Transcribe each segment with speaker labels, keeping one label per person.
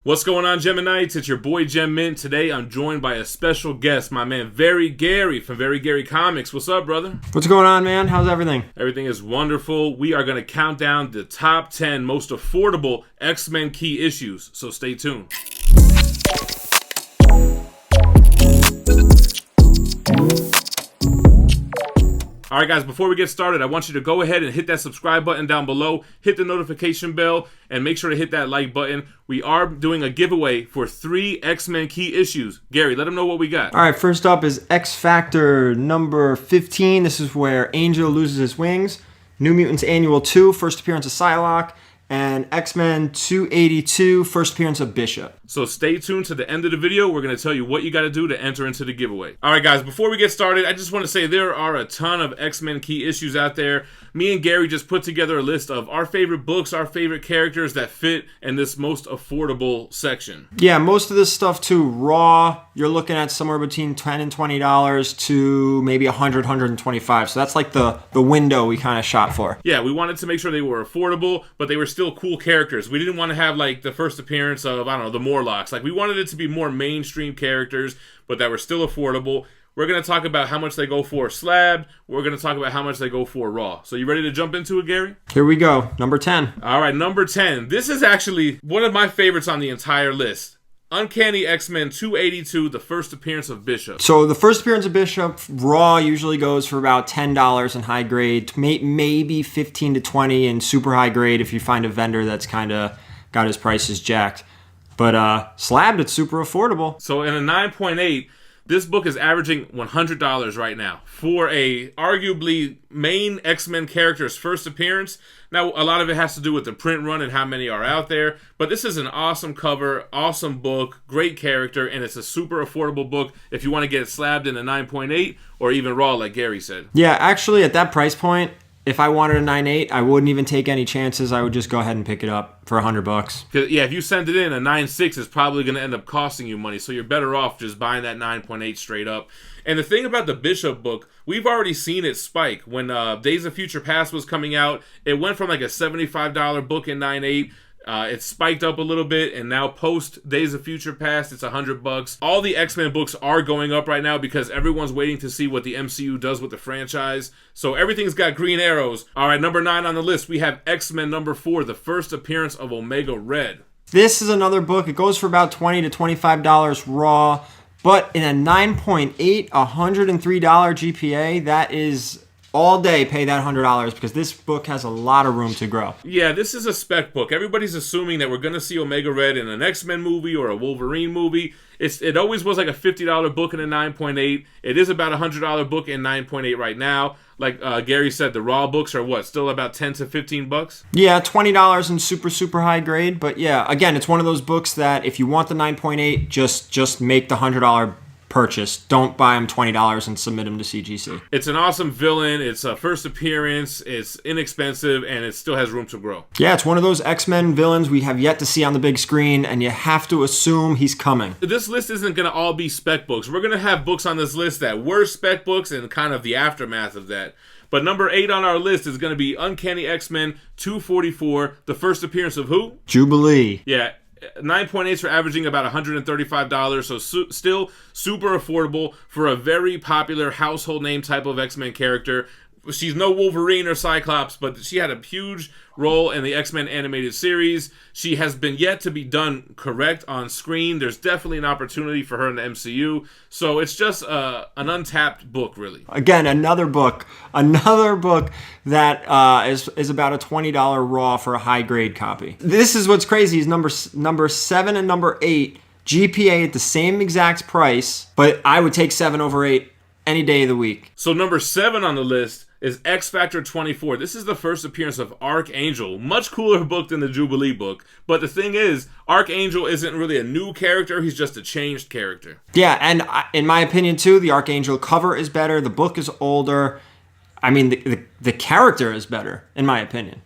Speaker 1: What's going on, Geminites? It's your boy Gem Mint. Today I'm joined by a special guest, my man Very Gary from Very Gary Comics. What's up, brother?
Speaker 2: What's going on, man? How's everything?
Speaker 1: Everything is wonderful. We are going to count down the top 10 most affordable X-Men key issues, so stay tuned. Alright guys, before we get started, I want you to go ahead and hit that subscribe button down below, hit the notification bell, and make sure to hit that like button. We are doing a giveaway for 3 X-Men key issues. Gary, let them know what we got.
Speaker 2: Alright, first up is X Factor number 15. This is where Angel loses his wings. New Mutants Annual 2, first appearance of Psylocke. And X-Men 282, first appearance of Bishop.
Speaker 1: So stay tuned to the end of the video. We're going to tell you what you got to do to enter into the giveaway. Alright guys, before we get started, I just want to say there are a ton of X-Men key issues out there. Me and Gary just put together a list of our favorite books, our favorite characters that fit in this most affordable section.
Speaker 2: Yeah, most of this stuff too, raw, you're looking at somewhere between $10 and $20 to maybe $100, $125. So that's like the window we kind of shot for.
Speaker 1: Yeah, we wanted to make sure they were affordable, but they were still cool characters. We didn't want to have like the first appearance of, I don't know, the Morlocks. Like we wanted it to be more mainstream characters, but that were still affordable. We're going to talk about how much they go for slabbed. We're going to talk about how much they go for raw. So you ready to jump into it, Gary?
Speaker 2: Here we go. Number 10.
Speaker 1: All right, number 10. This is actually one of my favorites on the entire list. Uncanny X-Men 282, the first appearance of Bishop.
Speaker 2: So the first appearance of Bishop, raw usually goes for about $10 in high grade, maybe $15 to $20 in super high grade if you find a vendor that's kind of got his prices jacked. But slabbed, it's super affordable.
Speaker 1: So in a 9.8, this book is averaging $100 right now for a arguably main X-Men character's first appearance. Now, a lot of it has to do with the print run and how many are out there, but this is an awesome cover, awesome book, great character, and it's a super affordable book if you want to get it slabbed in a 9.8 or even raw, like Gary said.
Speaker 2: Yeah, actually, at that price point, if I wanted a 9.8, I wouldn't even take any chances. I would just go ahead and pick it up for $100.
Speaker 1: Yeah, if you send it in, a 9.6 is probably going to end up costing you money, so you're better off just buying that 9.8 straight up. And the thing about the Bishop book, we've already seen it spike. When Days of Future Past was coming out, it went from like a $75 book in 9.8. It spiked up a little bit, and now post Days of Future Past, it's $100. All the X-Men books are going up right now because everyone's waiting to see what the MCU does with the franchise. So everything's got green arrows. All right, number 9 on the list, we have X-Men number 4, the first appearance of Omega Red.
Speaker 2: This is another book. It goes for about $20 to $25 raw, but in a 9.8, $103 GPA, that is all day pay that $100 because this book has a lot of room to grow.
Speaker 1: Yeah, this is a spec book. Everybody's assuming that we're going to see Omega Red in an X-Men movie or a Wolverine movie. It always was like a $50 book in a 9.8. It is about a $100 book in 9.8 right now. Like Gary said, the raw books are what? Still about $10 to $15?
Speaker 2: Yeah, $20 in super high grade. But yeah, again, it's one of those books that if you want the 9.8, just make the $100 purchase. Don't buy them $20 and submit them to CGC.
Speaker 1: It's an awesome villain. It's a first appearance. It's inexpensive, and it still has room to grow.
Speaker 2: Yeah, it's one of those X-Men villains we have yet to see on the big screen, and you have to assume he's coming.
Speaker 1: This list isn't going to all be spec books. We're going to have books on this list that were spec books and kind of the aftermath of that. But number 8 on our list is going to be Uncanny X-Men 244, the first appearance of who?
Speaker 2: Jubilee.
Speaker 1: Yeah. 9.8s are averaging about $135, so still super affordable for a very popular household name type of X-Men character. She's no Wolverine or Cyclops, but she had a huge role in the X-Men animated series. She has been yet to be done correct on screen. There's definitely an opportunity for her in the MCU. So it's just an untapped book, really.
Speaker 2: Again, another book that is about a $20 raw for a high-grade copy. This is what's crazy is number 7 and number 8, GPA at the same exact price, but I would take 7 over 8 any day of the week.
Speaker 1: So number 7 on the list is X Factor 24. This is the first appearance of Archangel. Much cooler book than the Jubilee book. But the thing is, Archangel isn't really a new character. He's just a changed character.
Speaker 2: Yeah, and in my opinion, too, the Archangel cover is better. The book is older. I mean, the character is better, in my opinion.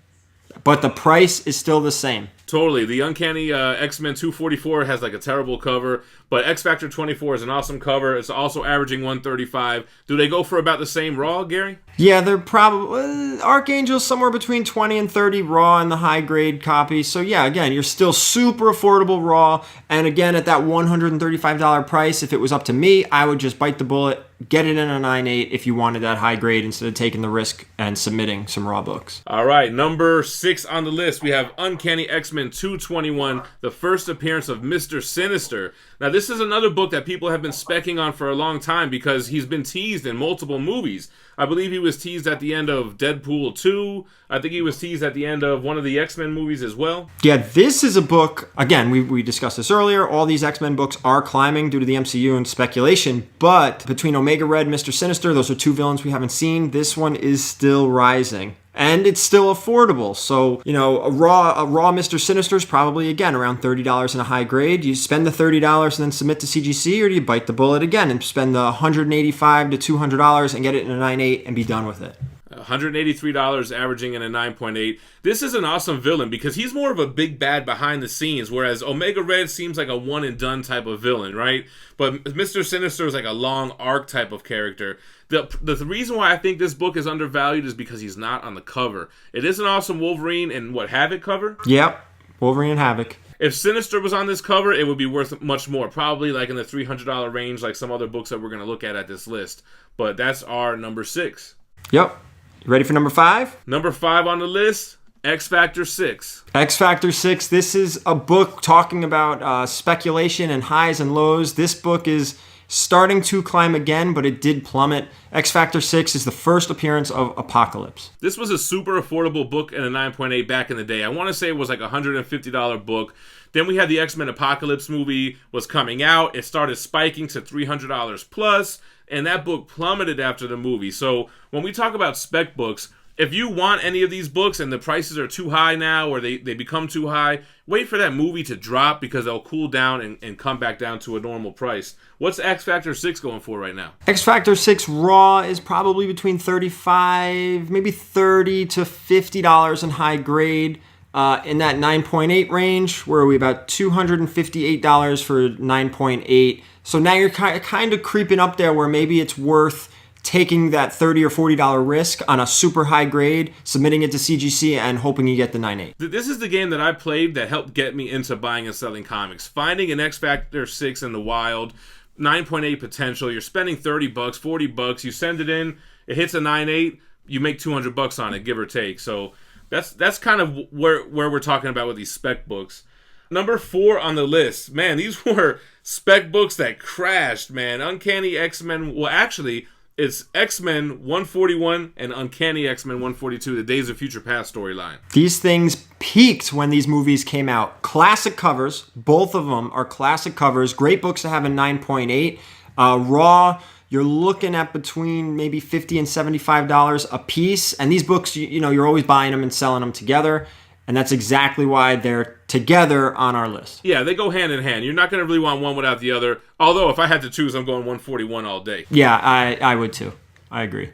Speaker 2: But the price is still the same.
Speaker 1: Totally. The Uncanny X-Men 244 has like a terrible cover, but X Factor 24 is an awesome cover. It's also averaging 135. Do they go for about the same raw, Gary?
Speaker 2: Yeah, they're probably Archangel's somewhere between 20 and 30 raw in the high grade copy. So yeah, again, you're still super affordable raw. And again, at that $135 price, if it was up to me, I would just bite the bullet, get it in a 9.8 if you wanted that high grade instead of taking the risk and submitting some raw books.
Speaker 1: All right, number 6 on the list, we have Uncanny X-Men 221, the first appearance of Mr. Sinister. Now, this is another book that people have been specking on for a long time because he's been teased in multiple movies. I believe he was teased at the end of Deadpool 2. I think he was teased at the end of one of the X-Men movies as well.
Speaker 2: Yeah, this is a book, again, we discussed this earlier, all these X-Men books are climbing due to the MCU and speculation, but between Omega Red and Mr. Sinister, those are two villains we haven't seen, this one is still rising. And it's still affordable. So, you know, a raw Mr. Sinister is probably, again, around $30 in a high grade. You spend the $30 and then submit to CGC, or do you bite the bullet again and spend the $185 to $200 and get it in a 9.8 and be done with it?
Speaker 1: $183 averaging in a 9.8. This is an awesome villain because he's more of a big bad behind the scenes, whereas Omega Red seems like a one and done type of villain, right? But Mr. Sinister is like a long arc type of character. The reason why I think this book is undervalued is because he's not on the cover. It is an awesome Wolverine and Havoc cover.
Speaker 2: Yep, Wolverine and Havoc.
Speaker 1: If Sinister was on this cover, it would be worth much more. Probably like in the $300 range, like some other books that we're going to look at this list. But that's our number 6.
Speaker 2: Yep. You ready for number 5?
Speaker 1: Number 5 on the list, X Factor 6.
Speaker 2: X Factor 6, this is a book talking about speculation and highs and lows. This book is starting to climb again, but it did plummet. X Factor 6 is the first appearance of Apocalypse.
Speaker 1: This was a super affordable book in a 9.8 back in the day. I want to say it was like a $150 book. Then we had the X-Men Apocalypse movie was coming out. It started spiking to $300 plus, and that book plummeted after the movie. So when we talk about spec books, if you want any of these books and the prices are too high now or they become too high, wait for that movie to drop because they'll cool down and come back down to a normal price. What's X Factor 6 going for right now?
Speaker 2: X Factor 6 raw is probably between $35, maybe $30 to $50 in high grade. In that 9.8 range, where we about $258 for 9.8. So now you're kind of creeping up there where maybe it's worth taking that $30 or $40 risk on a super high grade, submitting it to CGC, and hoping you get the 9.8.
Speaker 1: This is the game that I played that helped get me into buying and selling comics. Finding an X Factor 6 in the wild, 9.8 potential, you're spending $30, $40, you send it in, it hits a 9.8, you make $200 on it, give or take. So that's kind of where we're talking about with these spec books. Number 4 on the list. Man, these were spec books that crashed, man. Uncanny X-Men. Well, actually, it's X-Men 141 and Uncanny X-Men 142, the Days of Future Past storyline.
Speaker 2: These things peaked when these movies came out. Classic covers. Both of them are classic covers. Great books to have in 9.8. Raw, you're looking at between maybe $50 and $75 a piece. And these books, you know, you're always buying them and selling them together. And that's exactly why they're together on our list.
Speaker 1: Yeah, they go hand in hand. You're not going to really want one without the other. Although, if I had to choose, I'm going 141 all day.
Speaker 2: Yeah, I would too. I agree.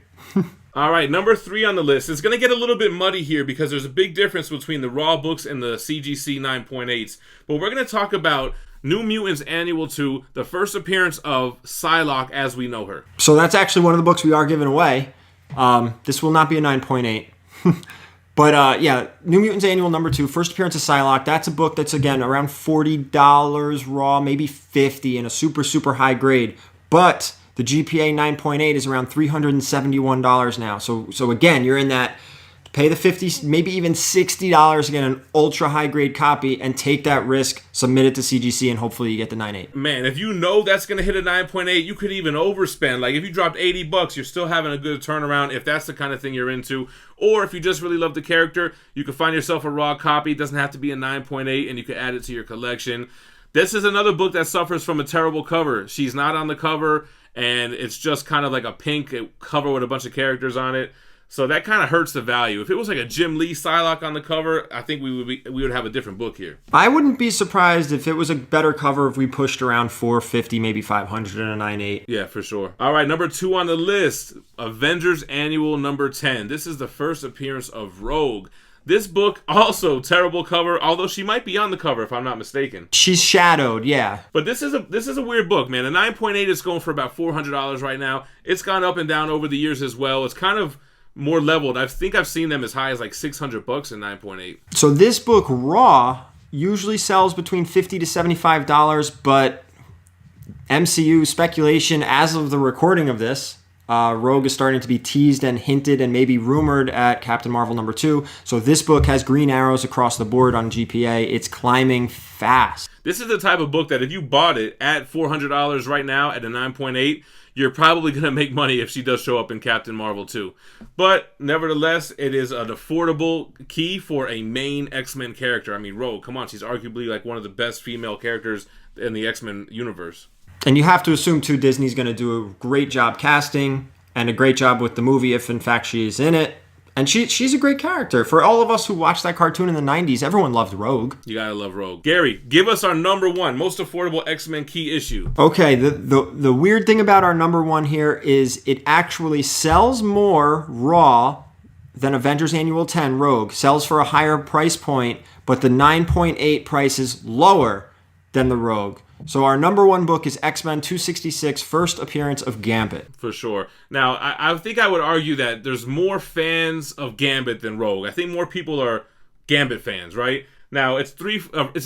Speaker 1: All right, number 3 on the list. It's going to get a little bit muddy here because there's a big difference between the Raw books and the CGC 9.8s. But we're going to talk about New Mutants Annual 2, the first appearance of Psylocke as we know her.
Speaker 2: So that's actually one of the books we are giving away. This will not be a 9.8. But yeah, New Mutants Annual number 2, first appearance of Psylocke. That's a book that's, again, around $40 raw, maybe $50 in a super, super high grade. But the GPA 9.8 is around $371 now. So again, you're in that, pay the $50, maybe even $60 to get an ultra high grade copy and take that risk, submit it to CGC, and hopefully you get the 9.8.
Speaker 1: Man, if you know that's going to hit a 9.8, you could even overspend. Like if you dropped $80, you're still having a good turnaround if that's the kind of thing you're into. Or if you just really love the character, you could find yourself a raw copy. It doesn't have to be a 9.8 and you could add it to your collection. This is another book that suffers from a terrible cover. She's not on the cover and it's just kind of like a pink cover with a bunch of characters on it. So that kind of hurts the value. If it was like a Jim Lee Psylocke on the cover, I think we would have a different book here.
Speaker 2: I wouldn't be surprised if it was a better cover if we pushed around $450, maybe $500 in a 9.8.
Speaker 1: Yeah, for sure. All right, number 2 on the list, Avengers Annual number 10. This is the first appearance of Rogue. This book, also terrible cover, although she might be on the cover if I'm not mistaken.
Speaker 2: She's shadowed, yeah.
Speaker 1: But this is a weird book, man. A 9.8 is going for about $400 right now. It's gone up and down over the years as well. It's kind of more leveled. I think I've seen them as high as like $600 in 9.8.
Speaker 2: So this book, Raw, usually sells between $50 to $75, but MCU speculation as of the recording of this, Rogue is starting to be teased and hinted and maybe rumored at Captain Marvel #2. So this book has green arrows across the board on GPA. It's climbing fast.
Speaker 1: This is the type of book that if you bought it at $400 right now at a 9.8, you're probably going to make money if she does show up in Captain Marvel 2. But nevertheless, it is an affordable key for a main X-Men character. I mean, Rogue, come on, she's arguably like one of the best female characters in the X-Men universe.
Speaker 2: And you have to assume, too, Disney's going to do a great job casting and a great job with the movie if, in fact, she is in it. And she's a great character. For all of us who watched that cartoon in the 90s, everyone loved Rogue.
Speaker 1: You gotta love Rogue. Gary, give us our #1 most affordable X-Men key issue.
Speaker 2: Okay, the weird thing about our #1 here is it actually sells more raw than Avengers Annual 10 Rogue. Sells for a higher price point, but the 9.8 price is lower than the Rogue. So our #1 book is X-Men 266, First Appearance of Gambit.
Speaker 1: For sure. Now, I think I would argue that there's more fans of Gambit than Rogue. I think more people are Gambit fans, right? Now, it's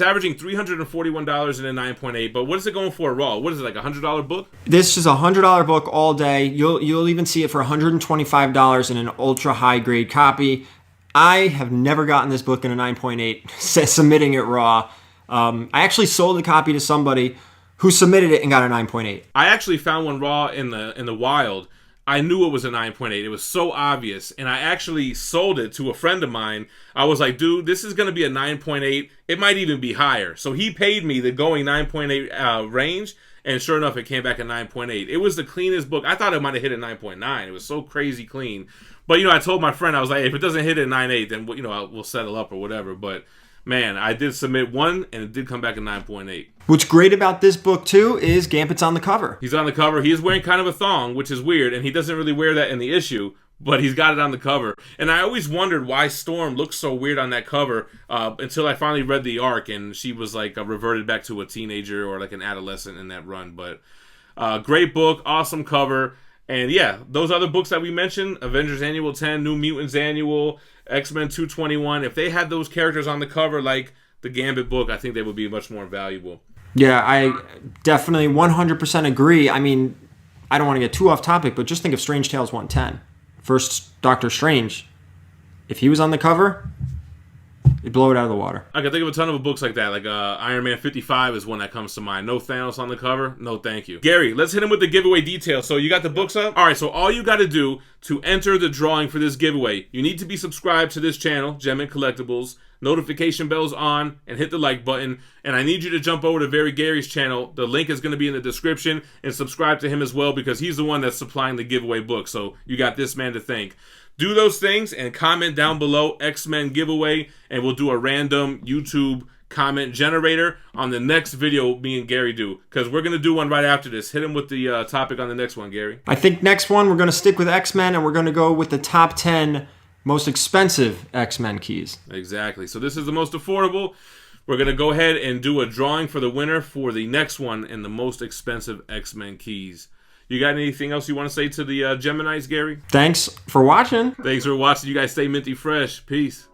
Speaker 1: averaging $341 in a 9.8, but what is it going for raw? What is it, like a $100 book?
Speaker 2: This is a $100 book all day. You'll even see it for $125 in an ultra-high grade copy. I have never gotten this book in a 9.8, submitting it raw. I actually sold a copy to somebody who submitted it and got a 9.8.
Speaker 1: I actually found one raw in the wild. I knew it was a 9.8. It was so obvious, and I actually sold it to a friend of mine. I was like, dude, this is going to be a 9.8. It might even be higher. So he paid me the going 9.8 range, and sure enough, it came back at 9.8. It was the cleanest book. I thought it might have hit at 9.9. It was so crazy clean. But, I told my friend, I was like, hey, if it doesn't hit at 9.8, then, we'll settle up or whatever. But man, I did submit one, and it did come back at 9.8.
Speaker 2: What's great about this book, too, is Gambit's on the cover.
Speaker 1: He's on the cover. He is wearing kind of a thong, which is weird, and he doesn't really wear that in the issue, but he's got it on the cover. And I always wondered why Storm looks so weird on that cover until I finally read the arc, and she was like reverted back to a teenager or like an adolescent in that run. But great book, awesome cover. And yeah, those other books that we mentioned, Avengers Annual 10, New Mutants Annual, X-Men 221, if they had those characters on the cover like the Gambit book, I think they would be much more valuable.
Speaker 2: Yeah, I definitely 100% agree. I mean, I don't want to get too off topic, but just think of Strange Tales 110. First Doctor Strange. If he was on the cover, it'd blow it out of the water.
Speaker 1: I can think of a ton of books like that. Like Iron Man 55 is one that comes to mind. No Thanos on the cover? No, thank you. Gary, let's hit him with the giveaway details. So you got the books up? All right, so all you got to do to enter the drawing for this giveaway, you need to be subscribed to this channel, Mint Collectibles, notification bells on, and hit the like button. And I need you to jump over to Very Gary's channel. The link is going to be in the description, and subscribe to him as well because he's the one that's supplying the giveaway book. So you got this man to thank. Do those things and comment down below X-Men giveaway, and we'll do a random YouTube comment generator on the next video me and Gary do, because we're going to do one right after this. Hit him with the topic on the next one, Gary.
Speaker 2: I think next one we're going to stick with X-Men, and we're going to go with the top 10 most expensive X-Men keys.
Speaker 1: Exactly. So this is the most affordable. We're going to go ahead and do a drawing for the winner for the next one in the most expensive X-Men keys. You got anything else you want to say to the Geminites, Gary?
Speaker 2: Thanks for watching.
Speaker 1: Thanks for watching. You guys stay minty fresh. Peace.